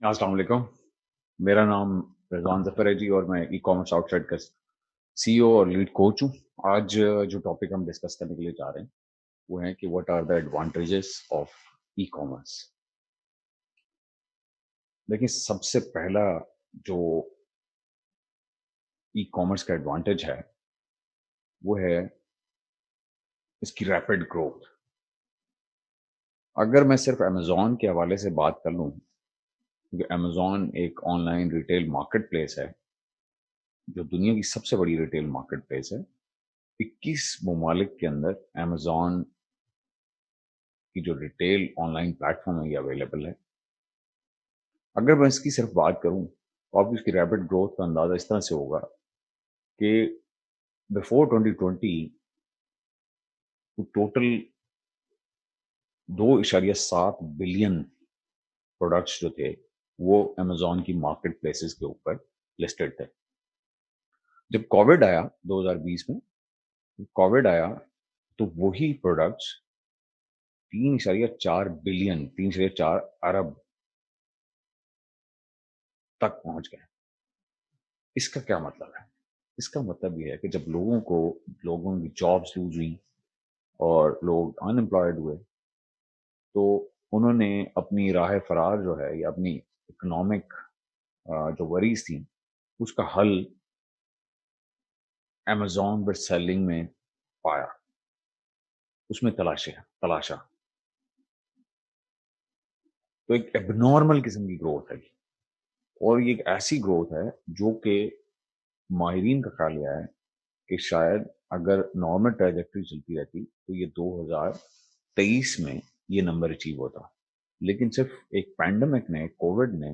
अस्सलाम वालेकुम। मेरा नाम रिजवान ज़फ़र है जी और मैं ई कॉमर्स आउटसाइड का सीईओ और लीड कोच हूँ। आज जो टॉपिक हम डिस्कस करने के लिए जा रहे हैं वो है कि what are the advantages of e commerce. देखिए, सबसे पहला जो ई कॉमर्स का एडवांटेज है वो है इसकी रैपिड ग्रोथ। अगर मैं सिर्फ अमेजोन के हवाले से बात कर लूँ, क्योंकि अमेजोन एक ऑनलाइन रिटेल मार्केट प्लेस है जो दुनिया की सबसे बड़ी रिटेल मार्केट प्लेस है। 21 ममालिक के अंदर अमेजोन की जो रिटेल ऑनलाइन प्लेटफॉर्म है ये अवेलेबल है। अगर मैं इसकी सिर्फ बात करूं तो आपको इसकी रैपिड ग्रोथ का अंदाजा इस तरह से होगा कि बिफोर 2020 टोटल 2.7 बिलियन प्रोडक्ट्स जो थे वो अमेजोन की मार्केट प्लेसेस के ऊपर लिस्टेड थे। जब कोविड आया 2020 में, कोविड आया तो वही प्रोडक्ट्स 3.4 बिलियन 3.4 अरब तक पहुंच गए। इसका क्या मतलब है? इसका मतलब ये है कि जब लोगों की जॉब्स लूज हुई और लोग अनएम्प्लॉयड हुए, तो उन्होंने अपनी राह फरार जो है या अपनी इकोनॉमिक जो वरीज थी उसका हल अमेजोन बेस्ट सेलिंग में पाया, उसमें तलाशा। तो एक एबनॉर्मल किस्म की ग्रोथ है और ये एक ऐसी ग्रोथ है जो कि माहिरीन का ख्याल यह है कि शायद अगर नॉर्मल ट्रेजेक्ट्री चलती रहती तो ये 2023 में ये नंबर अचीव होता। लेकिन सिर्फ एक पैंडमिक ने, कोविड ने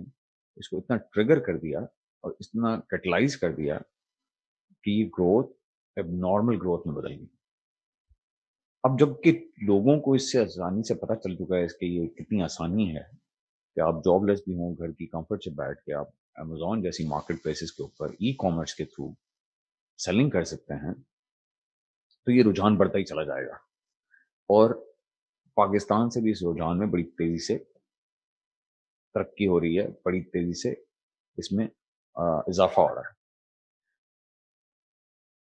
इसको इतना ट्रिगर कर दिया और इतना कैटलाइज कर दिया कि ये ग्रोथ अब नॉर्मल ग्रोथ में बदल गई। अब जबकि लोगों को इससे आसानी से पता चल चुका है इसके ये कितनी आसानी है कि आप जॉबलेस भी हों, घर की कंफर्ट से बैठ के आप अमेजोन जैसी मार्केट प्लेसेस के ऊपर ई कॉमर्स के थ्रू सेलिंग कर सकते हैं, तो ये रुझान बढ़ता ही चला जाएगा। और पाकिस्तान से भी इस रुझान में बड़ी तेजी से तरक्की हो रही है, बड़ी तेजी से इसमें इजाफा हो रहा है।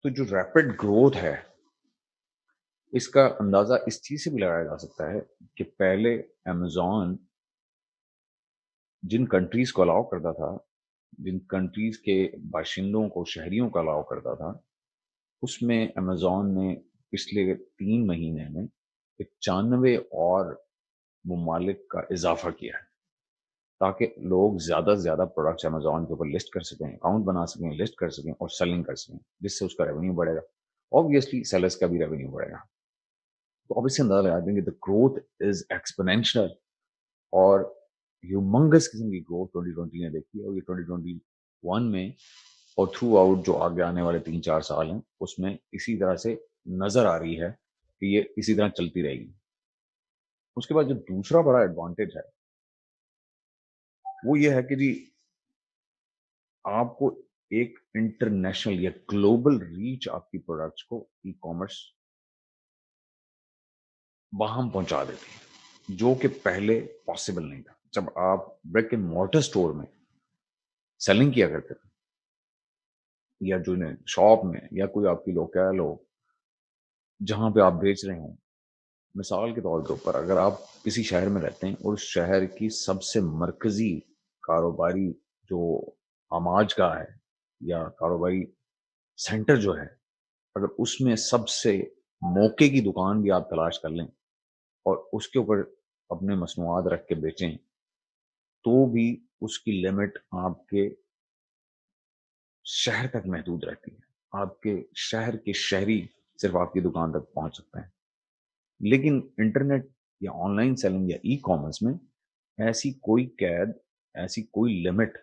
तो जो रैपिड ग्रोथ है इसका अंदाजा इस चीज से भी लगाया जा सकता है कि पहले अमेजोन जिन कंट्रीज को अलाउ करता था, जिन कंट्रीज के बाशिंदों को, शहरियों को अलाउ करता था, उसमें अमेजोन ने पिछले 3 महीने में 95 और ममालिक का इजाफा किया है ताकि लोग ज्यादा से ज्यादा प्रोडक्ट्स अमेजोन के ऊपर लिस्ट कर सकें, अकाउंट बना सकें, लिस्ट कर सकें और सेलिंग कर सकें, जिससे उसका रेवेन्यू बढ़ेगा। ऑब्वियसली सेलर्स का भी रेवेन्यू बढ़ेगा। तो ऑब्वियसली अंदाजा लगा देंगे द ग्रोथ इज एक्सपोनेंशियल और ह्यूमंगस किस्म की ग्रोथ 2020 ने देखी है और ये 2021 में और थ्रू आउट जो आगे आने वाले 3-4 साल हैं उसमें इसी तरह से नजर आ रही है कि ये इसी तरह चलती रहेगी। उसके बाद जो दूसरा बड़ा एडवांटेज है वो ये है कि जी आपको एक इंटरनेशनल या ग्लोबल रीच आपकी प्रोडक्ट्स को ई कॉमर्स वहां पहुंचा देती है, जो कि पहले पॉसिबल नहीं था। जब आप ब्रिक एंड मॉर्टर स्टोर में सेलिंग किया करते थे या जो शॉप में या कोई आपकी लोकल हो जहां पे आप बेच रहे हो, मिसाल के तौर के ऊपर अगर आप किसी शहर में रहते हैं और उस शहर की सबसे मरकजी कारोबारी जो आमाज का है या कारोबारी सेंटर जो है, अगर उसमें सबसे मौके की दुकान भी आप तलाश कर लें और उसके ऊपर अपने मसनूआत रख के बेचें, तो भी उसकी लिमिट आपके शहर तक महदूद रहती है। आपके शहर के शहरी सिर्फ आपकी दुकान तक पहुंच सकते हैं। लेकिन इंटरनेट या ऑनलाइन सेलिंग या ई कॉमर्स में ऐसी कोई कैद, ऐसी कोई लिमिट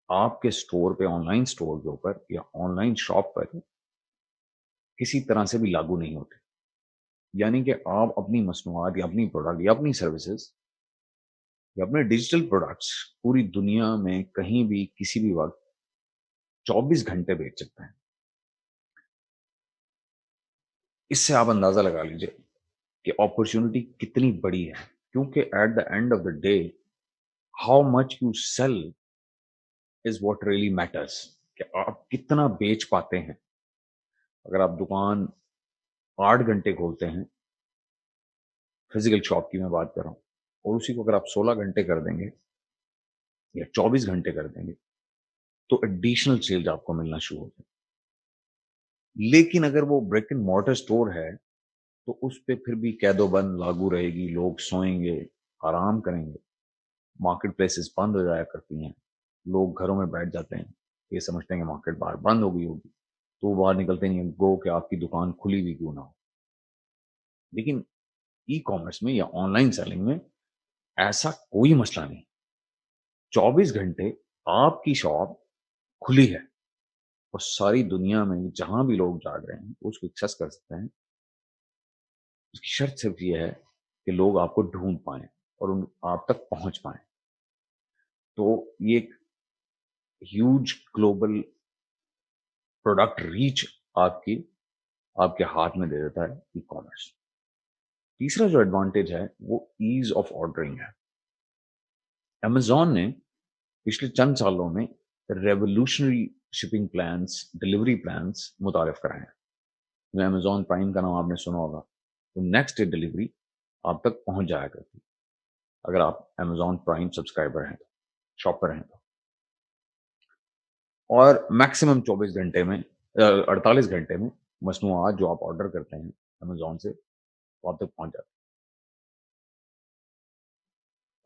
आपके स्टोर पे, ऑनलाइन स्टोर के ऊपर या ऑनलाइन शॉप पर किसी तरह से भी लागू नहीं होती। यानी कि आप अपनी मसनूआत या अपनी प्रोडक्ट या अपनी सर्विसेज या अपने डिजिटल प्रोडक्ट्स पूरी दुनिया में कहीं भी किसी भी वक्त 24 घंटे बेच सकते हैं। इससे आप अंदाजा लगा लीजिए कि अपॉर्चुनिटी कितनी बड़ी है, क्योंकि at the end of the day how much you sell is what really matters. کہ آپ کتنا بیچ پاتے ہیں. اگر آپ دکان 8 گھنٹے کھولتے ہیں، فزیکل شاپ کی میں بات کر رہا ہوں، اور اسی کو اگر آپ 16 گھنٹے کر دیں گے یا 24 گھنٹے کر دیں گے تو ایڈیشنل سیلز آپ کو ملنا شروع ہو جائے. لیکن اگر وہ بریک اینڈ مارٹر اسٹور ہے تو اس پہ پھر بھی قید و بند لاگو رہے گی، لوگ سوئیں گے، آرام کریں گے، مارکیٹ پلیسز بند ہو جایا کرتی ہیں، لوگ گھروں میں بیٹھ جاتے ہیں، یہ سمجھتے ہیں کہ مارکیٹ باہر بند ہو گئی ہوگی تو وہ باہر نکلتے نہیں ہیں، گو کہ آپ کی دکان کھلی ہوئی کیوں نہ ہو. لیکن ای کامرس میں یا آن لائن سیلنگ میں ایسا کوئی مسئلہ نہیں. 24 گھنٹے آپ کی شاپ کھلی ہے اور ساری دنیا میں جہاں بھی لوگ جا رہے ہیں اس کو ایکسیس کر سکتے ہیں. اس کی شرط صرف یہ ہے کہ لوگ آپ کو ڈھونڈ پائیں اور آپ تک پہنچ پائیں. تو یہ ایک ہیوج گلوبل پروڈکٹ ریچ آپ کے ہاتھ میں دے دیتا ہے ای کامرس. تیسرا جو ایڈوانٹیج ہے وہ ایز آف آرڈرنگ ہے. امیزون نے پچھلے چند سالوں میں revolutionary shipping plans, delivery plans متعارف کرائے ہیں. امیزون پرائم کا نام آپ نے سنا ہوگا. تو نیکسٹ ڈے ڈلیوری آپ تک پہنچ جایا کرتی اگر آپ امیزون پرائم سبسکرائبر ہیں تو، شاپر ہیں تو. اور میکسیمم 24 گھنٹے میں 48 گھنٹے میں مصنوعات جو آپ آرڈر کرتے ہیں امیزون سے وہ آپ تک پہنچ جاتے ہیں.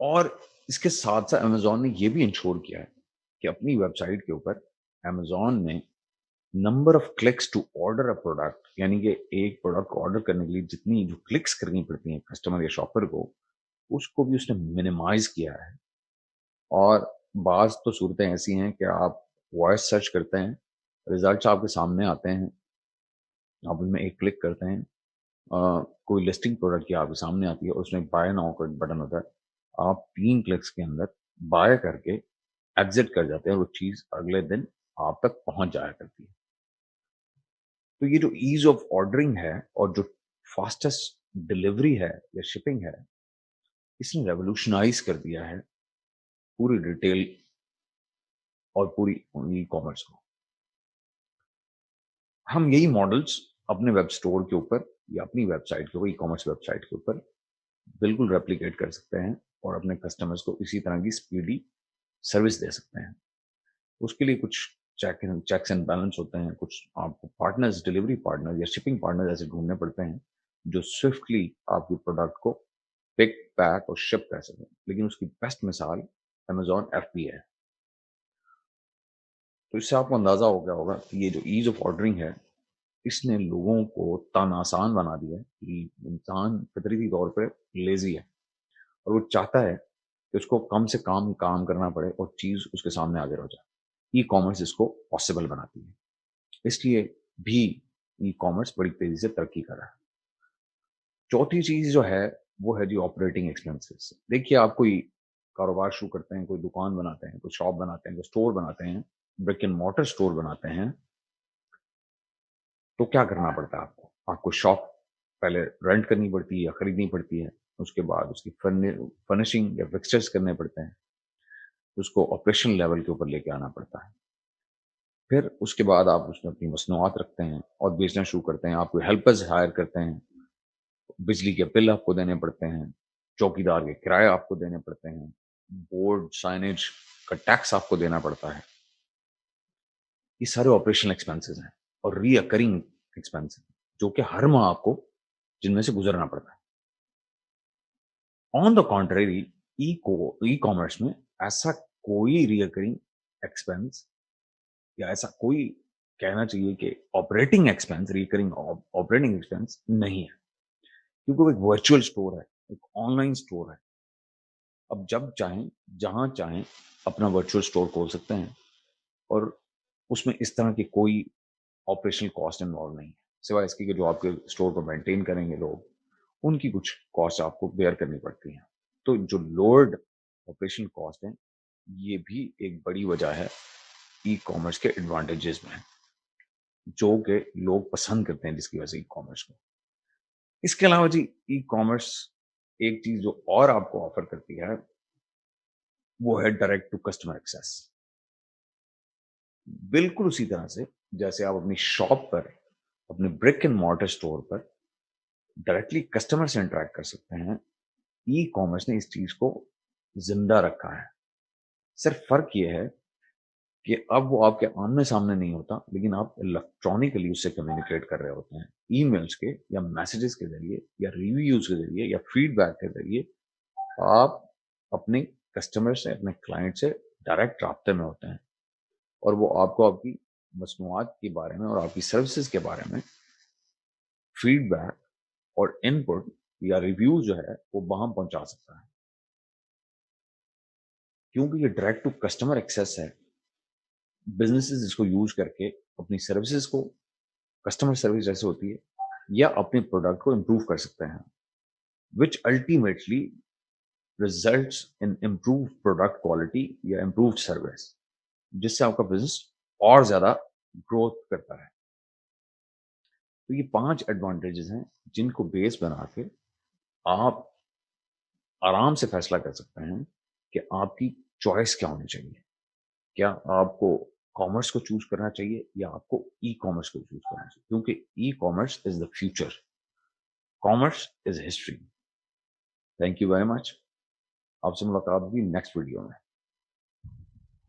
اور اس کے ساتھ ساتھ امیزون نے یہ بھی انشور کیا ہے کہ اپنی ویب سائٹ کے اوپر امیزون نے number of clicks to order a product, یعنی کہ ایک پروڈکٹ کو آرڈر کرنے کے لیے جتنی جو کلکس کرنی پڑتی ہیں کسٹمر یا شاپر کو، اس کو بھی اس نے منیمائز کیا ہے. اور بعض تو صورتیں ایسی ہیں کہ آپ وائس سرچ کرتے ہیں، ریزلٹس آپ کے سامنے آتے ہیں، آپ ان میں ایک کلک کرتے ہیں، کوئی لسٹنگ پروڈکٹ کی آپ کے سامنے آتی ہے، اس میں بائی ناؤ کا بٹن ہوتا ہے، آپ 3 کلکس کے اندر بائی کر کے ایگزٹ کر جاتے ہیں، وہ چیز اگلے دن آپ تک پہنچ جایا کرتی ہے. تو یہ جو ایز آف آرڈرنگ ہے اور جو فاسٹسٹ ڈلیوری ہے یا شپنگ ہے، اس نے ریولوشنائز کر دیا ہے پوری ریٹیل اور پوری ای کامرس کو. ہم یہی ماڈلس اپنے ویب سٹور کے اوپر یا اپنی ویب سائٹ کے اوپر، ای کامرس ویب سائٹ کے اوپر بالکل ریپلیکیٹ کر سکتے ہیں اور اپنے کسٹمرز کو اسی طرح کی اسپیڈی سروس دے سکتے ہیں. اس کے لیے کچھ چیکس اینڈ بیلنس ہوتے ہیں، کچھ آپ کو پارٹنرز، ڈلیوری پارٹنر یا شپنگ پارٹنر ایسے ڈھونڈنے پڑتے ہیں جو سوئفٹلی آپ کی پروڈکٹ کو پک، پیک اور شپ کر سکیں. لیکن اس کی بیسٹ مثال امیزون ایف بی ہے. تو اس سے آپ کو اندازہ ہو گیا ہوگا کہ یہ جو ایز آف آرڈرنگ ہے اس نے لوگوں کو تن آسان بنا دیا ہے. کہ انسان فطری طور پہ لیزی ہے اور وہ چاہتا ہے کہ اس کو کم سے کام کرنا پڑے اور چیز اس کے سامنے حاضر ہو جائے. ای کامرس اس کو پاسبل بناتی ہے. اس لیے بھی ای کامرس بڑی تیزی سے ترقی کر رہا ہے. چوتھی چیز جو ہے وہ ہے جی آپریٹنگ ایکسپینسز. دیکھیے آپ کوئی کاروبار شروع کرتے ہیں، کوئی دکان بناتے ہیں، کوئی شاپ بناتے ہیں، کوئی اسٹور بناتے ہیں، بریک اینڈ مارٹر اسٹور بناتے ہیں، تو کیا کرنا پڑتا ہے آپ کو؟ آپ کو شاپ پہلے رینٹ کرنی پڑتی ہے یا خریدنی پڑتی ہے، اس کے بعد اس کی فرنشنگ یا فکسچرز کرنے پڑتے ہیں، اس کو آپریشن لیول کے اوپر لے کے آنا پڑتا ہے. پھر اس کے بعد آپ اس میں اپنی مصنوعات رکھتے ہیں اور بیچنا شروع کرتے ہیں. آپ کو ہیلپرز ہائر کرتے ہیں، بجلی کے بل آپ کو دینے پڑتے ہیں، چوکی دار کے کرایہ آپ کو دینے پڑتے ہیں، بورڈ سائنیج کا ٹیکس آپ کو دینا پڑتا ہے. یہ سارے آپریشنل ایکسپینسز ہیں اور ری اکرنگ ایکسپینس جو کہ ہر ماہ آپ کو جن میں سے گزرنا پڑتا ہے. آن دا کانٹریری ای کامرس میں ایسا کوئی ری اکرنگ ایکسپینس یا ایسا کوئی کہنا چاہیے کہ operating expense, recurring operating expense نہیں ہے، کیونکہ وہ ایک ورچوئل اسٹور ہے، ایک آن لائن اسٹور ہے. اب جب چاہیں جہاں چاہیں اپنا ورچوئل اسٹور کھول سکتے ہیں اور اس میں اس طرح کی کوئی آپریشنل کاسٹ انوالو نہیں ہے، سوائے اس کی کہ جو آپ کے اسٹور کو مینٹین کریں گے لوگ، ان کی کچھ کاسٹ آپ کو بیئر کرنی پڑتی ہیں. تو جو لوڈ آپریشنل کاسٹ ہیں یہ بھی ایک بڑی وجہ ہے ای کامرس کے ایڈوانٹیجز میں، جو کہ لوگ پسند کرتے ہیں جس کی وجہ سے ای کامرس کو. اس کے علاوہ جی ای کامرس ایک چیز جو اور آپ کو آفر کرتی ہے वो है डायरेक्ट टू कस्टमर एक्सेस। बिल्कुल उसी तरह से जैसे आप अपनी शॉप पर, अपने ब्रिक एंड मॉर्टर स्टोर पर डायरेक्टली कस्टमर से इंटरेक्ट कर सकते हैं, ई कॉमर्स ने इस चीज को जिंदा रखा है। सिर्फ फर्क ये है कि अब वो आपके आमने सामने नहीं होता, लेकिन आप इलेक्ट्रॉनिकली उससे कम्युनिकेट कर रहे होते हैं, ईमेल्स के या मैसेजेस के जरिए या रिव्यूज के जरिए या फीडबैक के जरिए आप अपने कस्टमर से, अपने क्लाइंट से डायरेक्ट राब्ते में होते हैं, और वो आपको आपकी मसनूआत के बारे में और आपकी सर्विसेज के बारे में फीडबैक और इनपुट या रिव्यू जो है वो वहां पहुंचा सकता है। क्योंकि ये डायरेक्ट टू कस्टमर एक्सेस है, बिजनेसेस इसको यूज करके अपनी सर्विसेज को, कस्टमर सर्विस जैसे होती है, या अपने प्रोडक्ट को इम्प्रूव कर सकते हैं, which ultimately results in improve product quality या इम्प्रूव सर्विस, जिससे आपका बिजनेस और ज्यादा ग्रोथ करता है। तो ये 5 एडवांटेजेस हैं जिनको बेस बना के आप आराम से फैसला कर सकते हैं कि आपकी चॉइस क्या होनी चाहिए। क्या आपको कॉमर्स को चूज करना चाहिए या आपको ई कॉमर्स को चूज करना चाहिए, क्योंकि e commerce is the future, commerce is history. Thank you very much. आपसे मुलाकात होगी नेक्स्ट वीडियो में।